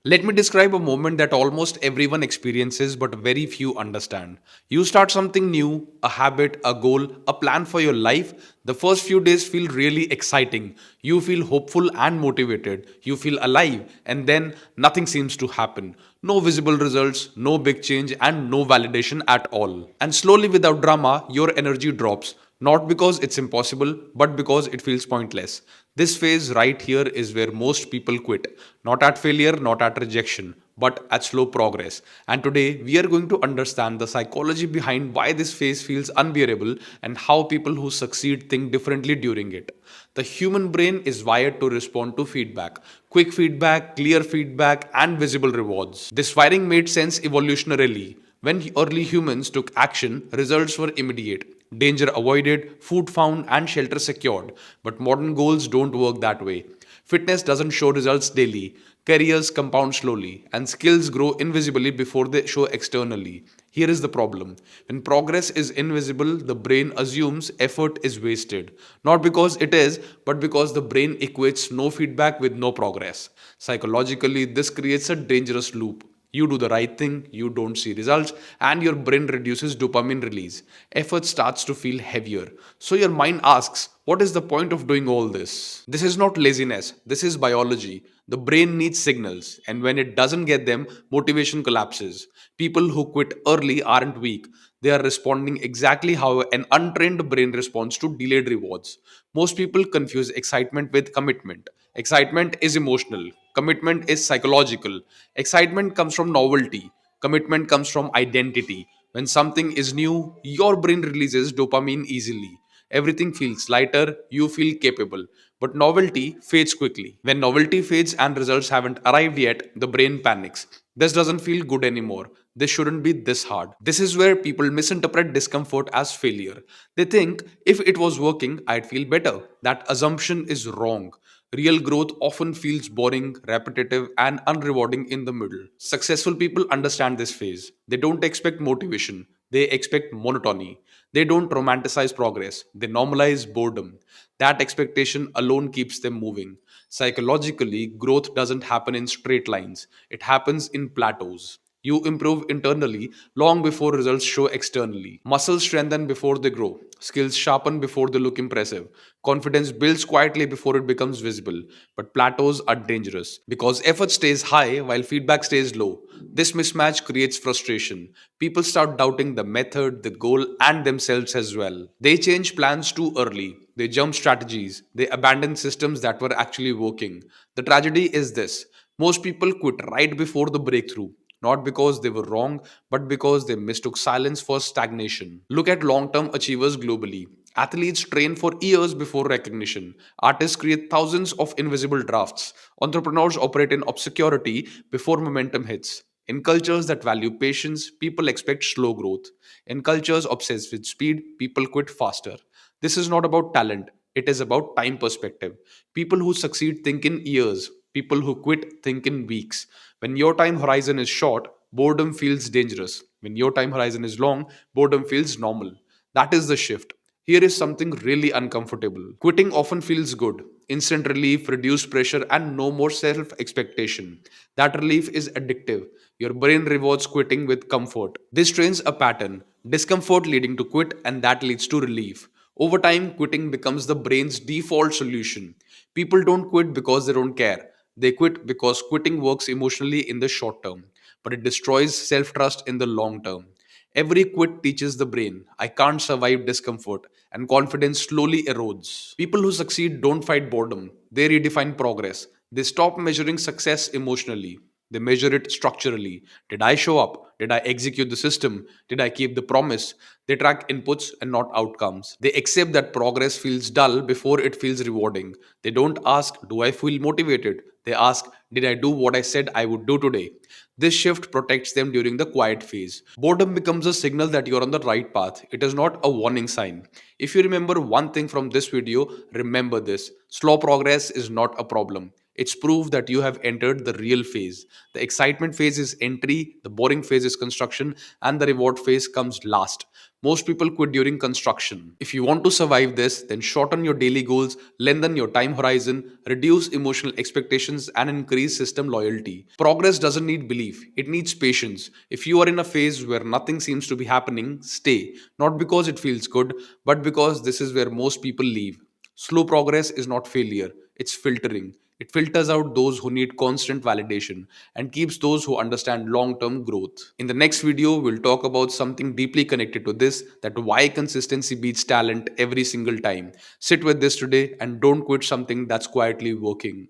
Let me describe a moment that almost everyone experiences but very few understand. You start something new, a habit, a goal, a plan for your life. The first few days feel really exciting. You feel hopeful and motivated. You feel alive, and then nothing seems to happen. No visible results, no big change, and no validation at all. And slowly, without drama, your energy drops. Not because it's impossible, but because it feels pointless. This phase right here is where most people quit. Not at failure, not at rejection, but at slow progress. And today, we are going to understand the psychology behind why this phase feels unbearable and how people who succeed think differently during it. The human brain is wired to respond to feedback: quick feedback, clear feedback, and visible rewards. This wiring made sense evolutionarily. When early humans took action, results were immediate. Danger avoided, food found, and shelter secured. But modern goals don't work that way. Fitness doesn't show results daily. Careers compound slowly, and skills grow invisibly before they show externally. Here is the problem: when progress is invisible, the brain assumes effort is wasted. Not because it is, but because the brain equates no feedback with no progress. Psychologically, this creates a dangerous loop. You do the right thing, you don't see results, and your brain reduces dopamine release. Effort starts to feel heavier. So your mind asks, what is the point of doing all this? This is not laziness, this is biology. The brain needs signals, and when it doesn't get them, motivation collapses. People who quit early aren't weak. They are responding exactly how an untrained brain responds to delayed rewards. Most people confuse excitement with commitment. Excitement is emotional, commitment is psychological. Excitement comes from novelty, commitment comes from identity. When something is new, your brain releases dopamine easily. Everything feels lighter, you feel capable. But novelty fades quickly. When novelty fades and results haven't arrived yet, the brain panics. This doesn't feel good anymore. This shouldn't be this hard. This is where people misinterpret discomfort as failure. They think if it was working, I'd feel better. That assumption is wrong. Real growth often feels boring, repetitive, and unrewarding in the middle. Successful people understand this phase. They don't expect motivation, they expect monotony. They don't romanticize progress, they normalize boredom. That expectation alone keeps them moving. Psychologically, growth doesn't happen in straight lines, it happens in plateaus. You improve internally long before results show externally. Muscles strengthen before they grow. Skills sharpen before they look impressive. Confidence builds quietly before it becomes visible. But plateaus are dangerous because effort stays high while feedback stays low. This mismatch creates frustration. People start doubting the method, the goal, and themselves as well. They change plans too early. They jump strategies. They abandon systems that were actually working. The tragedy is this: most people quit right before the breakthrough, not because they were wrong, but because they mistook silence for stagnation. Look at long term achievers globally. Athletes train for years before recognition. Artists create thousands of invisible drafts. Entrepreneurs operate in obscurity before momentum hits. In cultures that value patience, people expect slow growth. In cultures obsessed with speed, people quit faster. This is not about talent, it is about time perspective. People who succeed think in years, people who quit think in weeks. When your time horizon is short, boredom feels dangerous. When your time horizon is long, boredom feels normal. That is the shift. Here is something really uncomfortable. Quitting often feels good: instant relief, reduced pressure, and no more self expectation. That relief is addictive. Your brain rewards quitting with comfort. This trains a pattern: discomfort leading to quit, and that leads to relief. Over time, quitting becomes the brain's default solution. People don't quit because they don't care. They quit because quitting works emotionally in the short term, but it destroys self trust in the long term. Every quit teaches the brain, I can't survive discomfort, and confidence slowly erodes. People who succeed don't fight boredom, they redefine progress. They stop measuring success emotionally. They measure it structurally. Did I show up? Did I execute the system? Did I keep the promise? They track inputs and not outcomes. They accept that progress feels dull before it feels rewarding. They don't ask, do I feel motivated? They ask, did I do what I said I would do today? This shift protects them during the quiet phase. Boredom becomes a signal that you're on the right path. It is not a warning sign. If you remember one thing from this video, remember this: slow progress is not a problem. It's proof that you have entered the real phase. The excitement phase is entry, the boring phase is construction, and the reward phase comes last. Most people quit during construction. If you want to survive this, then shorten your daily goals, lengthen your time horizon, reduce emotional expectations, and increase system loyalty. Progress doesn't need belief, it needs patience. If you are in a phase where nothing seems to be happening, stay. Not because it feels good, but because this is where most people leave. Slow progress is not failure, it's filtering. It filters out those who need constant validation and keeps those who understand long term growth. In the next video, we'll talk about something deeply connected to this, that why consistency beats talent every single time. Sit with this today and don't quit something that's quietly working.